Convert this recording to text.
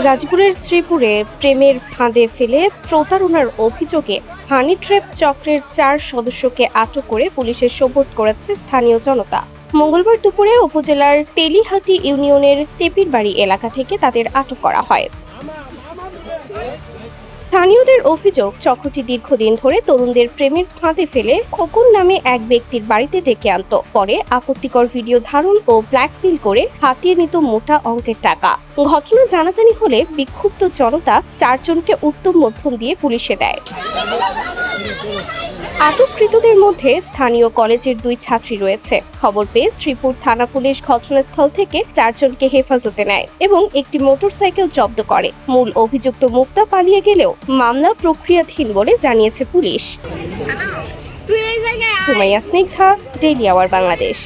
গাজীপুরের শ্রীপুরে প্রেমের ফাঁদে ফেলে প্রতারণার অভিযোগে হানি ট্র্যাপ চক্রের 4 সদস্যকে আটক করে পুলিশের সোপর্দ করেছে স্থানীয় জনতা। মঙ্গলবার দুপুরে উপজেলার তেলিহাটি ইউনিয়নের টেপিরবাড়ি এলাকা থেকে তাদের আটক করা হয়। স্থানীয়দের অভিযোগ, চক্রটি দীর্ঘদিন ধরে তরুণদের প্রেমের ফাঁদে ফেলে খোকন নামে এক ব্যক্তির বাড়িতে ডেকে আনত। পরে আপত্তিকর ভিডিও ধারণ ও ব্ল্যাকমেইল করে হাতিয়ে নিত মোটা অঙ্কের টাকা। ঘটনা জানাজানি হলে বিক্ষুব্ধ জনতা 4 জনকে উত্তম মধ্যম দিয়ে পুলিশে দেয়। আটককৃতদের মধ্যে স্থানীয় কলেজের 2 ছাত্রী রয়েছে। খবর পেয়ে শ্রীপুর থানা পুলিশ ঘটনাস্থল থেকে 4 জনকে হেফাজতে নেয় এবং একটি মোটরসাইকেল জব্দ করে। মূল অভিযুক্ত মুক্তা পালিয়ে গেলেও মামলা প্রক্রিয়াধীন বলে জানিয়েছে পুলিশ। Sumaiya Snigdha, Daily Our Bangladesh.